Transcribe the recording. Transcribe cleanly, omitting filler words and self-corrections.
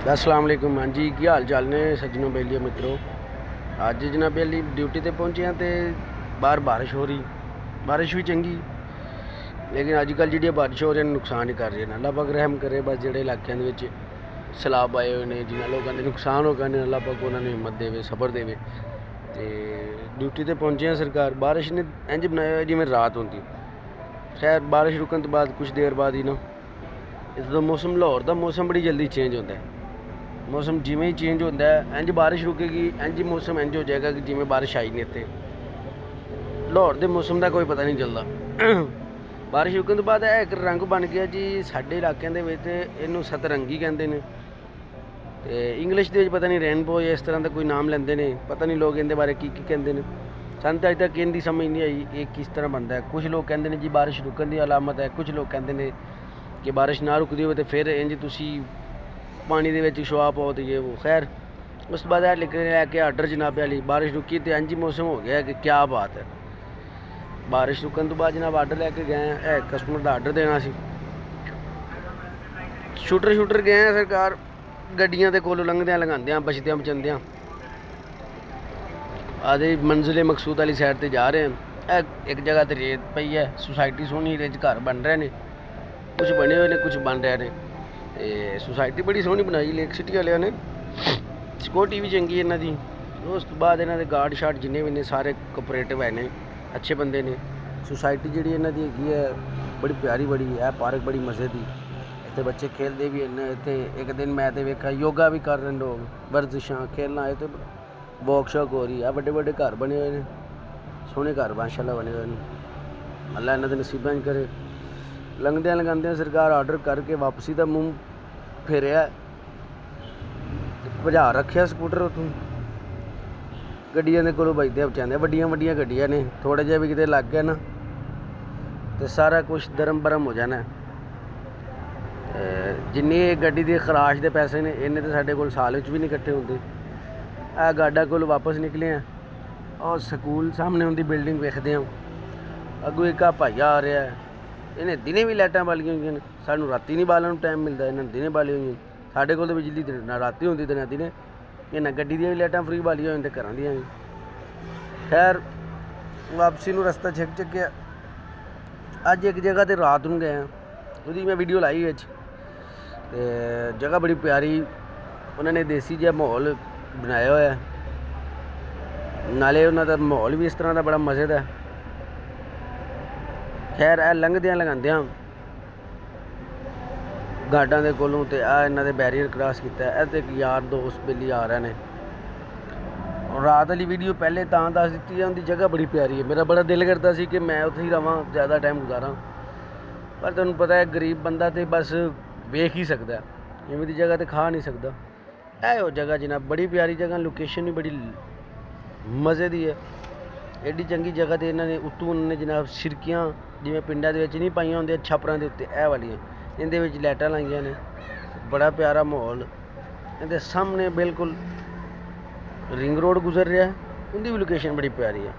अस्सलाम वालेकुम। हाँ जी, की हाल चाल ने सज्जनों बेलियो मित्रों। अज जनाब अली ड्यूटी ते पहुंचे हैं तो बाहर बारिश हो रही, बारिश भी चंगी, लेकिन अजकल जी बारिश हो रही नुकसान ही कर रही है। अल्लाह पाक रहम करे, बस जोड़े इलाकों के सैलाब आए हुए हैं, जिन्हें लोगों के नुकसान हो गए, अल्लाह पाक उन्होंने हिम्मत देवे, सबर देवे। तो ड्यूटी ते पहुंचे हैं सरकार, बारिश ने इंज बनाया जिवें रात होंगी। खैर बारिश रुकन तो बाद कुछ देर बाद ही ना इस मौसम लाहौर का मौसम बड़ी जल्दी चेंज होता है। मौसम जिमें ही चेंज होता है, इंज बारिश रुकेगी, इंज मौसम इंज हो जाएगा कि जिमें बारिश आई नहीं। इतने लाहौर के मौसम का कोई पता नहीं चलता। बारिश रुकन तो बाद एक रंग बन गया जी साढ़े इलाकों के, इनू सतरंगी कहते हैं। तो इंग्लिश के पता नहीं रेनबो या इस तरह का कोई नाम लेंदे ने, पता नहीं लोग इनके बारे की कहते हैं। सन तो अज तक इनकी समझ नहीं आई ये किस तरह बनता है। कुछ लोग कहते हैं जी बारिश रुकन की अलामत है, कुछ लोग कहते हैं कि बारिश ना रुकती हो तो फिर इंज तुसी पानी के शुआ पाओ तो ये वो। खैर उस बाद लिखने लैके आर्डर जनाब अली बारिश रुकी तो इंज मौसम हो गया कि क्या बात है। बारिश रुकन तो बाद जनाब आर्डर लैके गए हैं, कस्टमर का आर्डर देना सी। शूटर गए हैं सरकार, गड्डियां के कोलों लंघद्या लगांद्या बचद्या बचंद्या आदि मंजिल मकसूद वाली साइड पर जा रहे हैं। एक जगह तो रेत पई है, सोसाइटी सोहनी, घर बन रहे हैं, कुछ बने हुए हैं, कुछ बन रहे हैं। तो सोसाइटी बड़ी सोहनी बनाई लेक सिटी वाले ने, सिक्योरिटी भी चंगी इन्हों की। उस तो बाद इन्हों के गार्ड शार्ड जिन्हें भी ने सारे कोपरेटिव है, अच्छे बंदे ने। सोसाइटी जी इन्हों की है बड़ी प्यारी, बड़ी है पार्क, बड़ी मज़े की। इतने बच्चे खेलते भी हैं। इतने एक दिन मैं तो वेखा योगा भी कर रहे हैं लोग, वर्जिशां खेलना। ये तो वॉकशॉप हो रही है, बड़े बड़े घर बने हुए हैं, सोहने घर माशाल्लाह बने हुए हैं। अल्लाह इन्हों के नसीबां करे। लंघद्या लगांद्या सरकार आर्डर करके वापसी का मूँह फेरिया, भजा रखिया स्कूटर उतों। गड्डियां के कोलों बचदे बचांदे, वड्डियां वड्डियां गड्डियां ने, थोड़ा जिहा भी किते लग गया ना तो सारा कुछ दरम बरम हो जाना है। जिन्नी गड्डी की खराश के पैसे ने इन्ने तो साढ़े कोल साल भी नहीं इकट्ठे होंगे। गाडा कोल वापस निकले हैं और स्कूल सामने उनकी बिल्डिंग वेखते हैं, अगों एक भाईया आ रहा है। इन्हें दिने भी लाइटां बालियां हुई, सानू राती नहीं बालन टाइम मिलता, इन्हें दिने बाली हुई। साढ़े कोल तो बिजली ना राती होंगी तो ना दिने, इन्हें गड्डी दी भी लाइटां फ्री बालियां होई, घरां दियां भी। खैर वापसी नूं रस्ता छिक चुक्या। अज एक जगह तो रात नूं गए, उसकी मैं वीडियो लाई बिच। तो जगह बड़ी प्यारी, उन्होंने देसी जिहा माहौल बनाया हुआ है, नाले उन्होंने माहौल भी इस तरह का बड़ा मज़े का है। खैर लंघद्या लगांद्या गार्डां के कोलों तो इन्हों के बैरीयर क्रॉस किया। तो एक यार दोस्त बेली आ रहे हैं। रात वाली वीडियो पहले तो दस दी है, उनकी जगह बड़ी प्यारी है। मेरा बड़ा दिल करता सी कि मैं उत्थे ही रवां, ज़्यादा टाइम गुजारा, पर तुहानूं पता है गरीब बंदा तो बस वेख ही सकता, इवें दी जगह तो खा नहीं सकता। वो जगह जनाब बड़ी प्यारी जगह, लोकेशन भी बड़ी मज़े की है। एडी चंगी जगह तो इन्होंने उत्तों उन्होंने जनाब सिरकियाँ जिवें पिंडां दे विच नहीं पाइयां होंदियां छप्परां दे उत्ते, वालियां इहदे विच लाइटां लाइयां ने। बड़ा प्यारा माहौल, इहदे सामने बिल्कुल रिंग रोड गुजर रहा है, उनकी भी लोकेशन बड़ी प्यारी है।